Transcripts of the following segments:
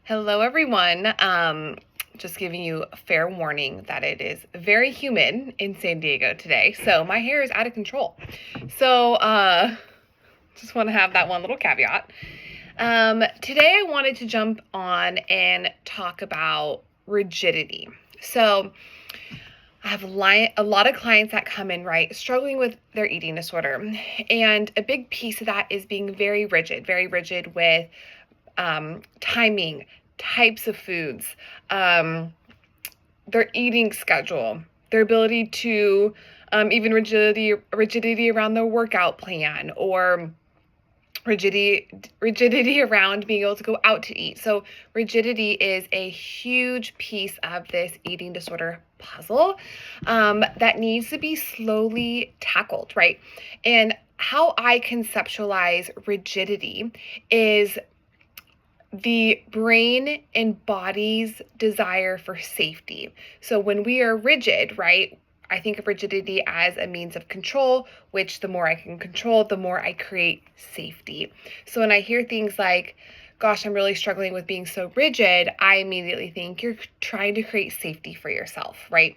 Hello, everyone. Just giving you a fair warning that it is very humid in San Diego today, so my hair is out of control. So, just want to have that one little caveat. Today, I wanted to jump on and talk about rigidity. So, I have a lot of clients that come in, right, struggling with their eating disorder. And a big piece of that is being very rigid with timing, types of foods, their eating schedule, their ability to even rigidity around their workout plan, or rigidity around being able to go out to eat. So rigidity is a huge piece of this eating disorder puzzle that needs to be slowly tackled, right? And how I conceptualize rigidity is the brain and body's desire for safety. So when we are rigid, right, I think of rigidity as a means of control, which the more I can control, the more I create safety. So when I hear things like, gosh, I'm really struggling with being so rigid, I immediately think you're trying to create safety for yourself, right?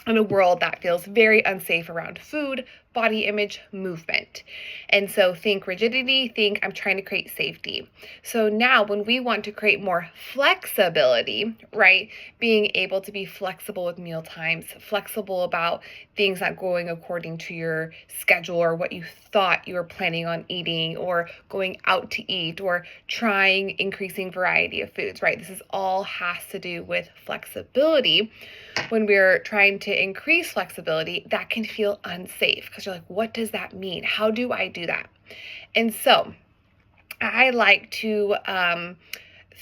In a world that feels very unsafe around food, body image, movement. And so think rigidity, think I'm trying to create safety. So now when we want to create more flexibility, right, being able to be flexible with meal times, flexible about things not going according to your schedule or what you thought you were planning on eating, or going out to eat, or trying increasing variety of foods, right? This is all has to do with flexibility. When we're trying to increase flexibility, that can feel unsafe because you're like, what does that mean? How do I do that? And so I like to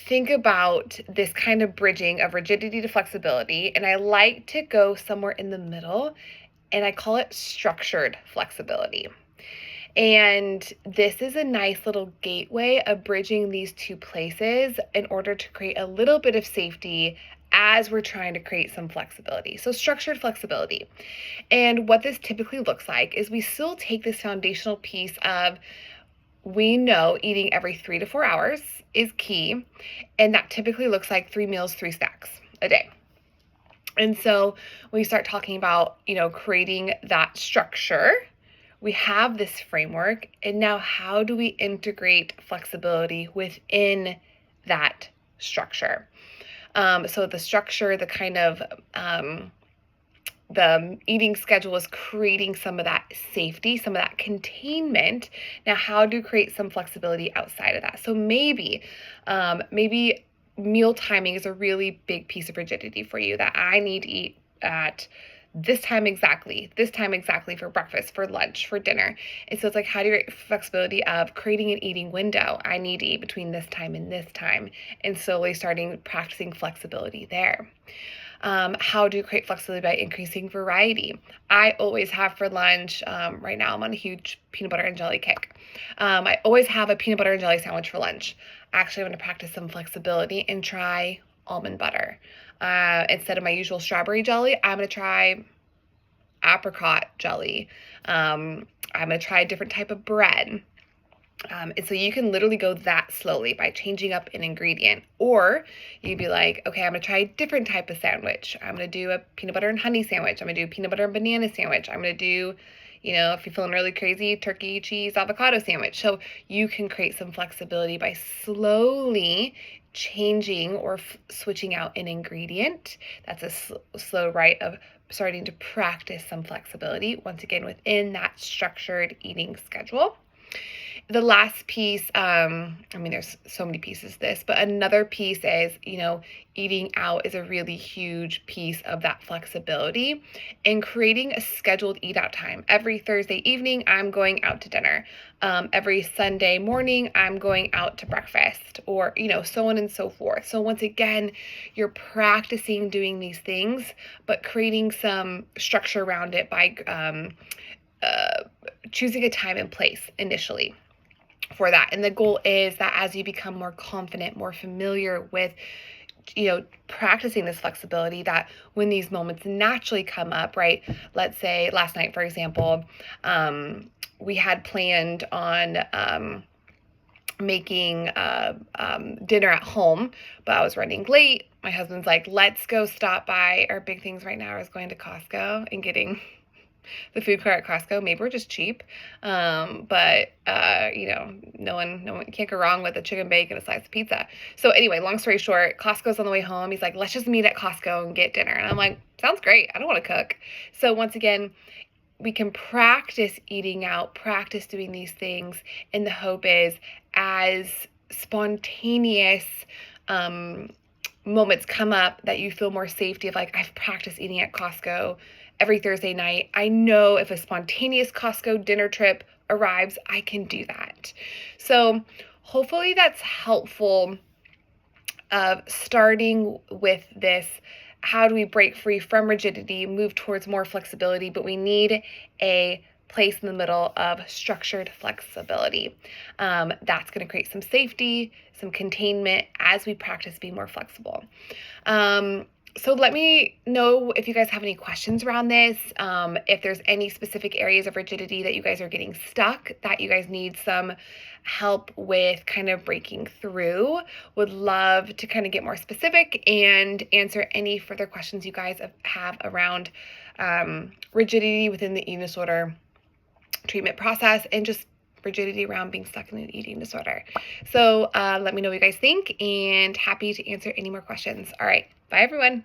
think about this kind of bridging of rigidity to flexibility, and I like to go somewhere in the middle, and I call it structured flexibility. And this is a nice little gateway of bridging these two places in order to create a little bit of safety as we're trying to create some flexibility. So structured flexibility. And what this typically looks like is we still take this foundational piece of, we know eating every 3 to 4 hours is key. And that typically looks like 3 meals, 3 snacks a day. And so when we start talking about, creating that structure, we have this framework, and now how do we integrate flexibility within that structure? So the structure, the kind of the eating schedule is creating some of that safety, some of that containment. Now, how do you create some flexibility outside of that? So maybe meal timing is a really big piece of rigidity for you, that I need to eat at this time exactly for breakfast, for lunch, for dinner. And so it's like, how do you create flexibility of creating an eating window? I need to eat between this time and this time, and slowly starting practicing flexibility there. How do you create flexibility by increasing variety? I always have for lunch, right now I'm on a huge peanut butter and jelly kick. I always have a peanut butter and jelly sandwich for lunch. Actually, I'm going to practice some flexibility and try almond butter. Instead of my usual strawberry jelly, I'm going to try apricot jelly. I'm going to try a different type of bread. And so you can literally go that slowly by changing up an ingredient. Or you'd be like, okay, I'm going to try a different type of sandwich. I'm going to do a peanut butter and honey sandwich. I'm going to do a peanut butter and banana sandwich. I'm going to do, if you're feeling really crazy, turkey, cheese, avocado sandwich. So you can create some flexibility by slowly changing or switching out an ingredient. That's a slow rite of starting to practice some flexibility, once again, within that structured eating schedule. The last piece, there's so many pieces to this, but another piece is, eating out is a really huge piece of that flexibility, and creating a scheduled eat out time. Every Thursday evening, I'm going out to dinner. Every Sunday morning, I'm going out to breakfast, or, so on and so forth. So once again, you're practicing doing these things, but creating some structure around it by choosing a time and place initially for that. And the goal is that as you become more confident, more familiar with, practicing this flexibility, that when these moments naturally come up, right? Let's say last night, for example, we had planned on making dinner at home, but I was running late. My husband's like, let's go stop by. Our big things right now is going to Costco and getting the food cart at Costco. Maybe we're just cheap. But no one can't go wrong with a chicken bake and a slice of pizza. So anyway, long story short, Costco's on the way home. He's like, let's just meet at Costco and get dinner. And I'm like, sounds great. I don't want to cook. So once again, we can practice eating out, practice doing these things. And the hope is as spontaneous moments come up that you feel more safety of like, I've practiced eating at Costco every Thursday night. I know if a spontaneous Costco dinner trip arrives, I can do that. So hopefully that's helpful of starting with this. How do we break free from rigidity, move towards more flexibility? But we need a place in the middle of structured flexibility. That's going to create some safety, some containment as we practice being more flexible. So let me know if you guys have any questions around this, if there's any specific areas of rigidity that you guys are getting stuck, that you guys need some help with kind of breaking through. Would love to kind of get more specific and answer any further questions you guys have around rigidity within the eating disorder treatment process and just rigidity around being stuck in an eating disorder. So let me know what you guys think, and happy to answer any more questions. All right. Bye, everyone.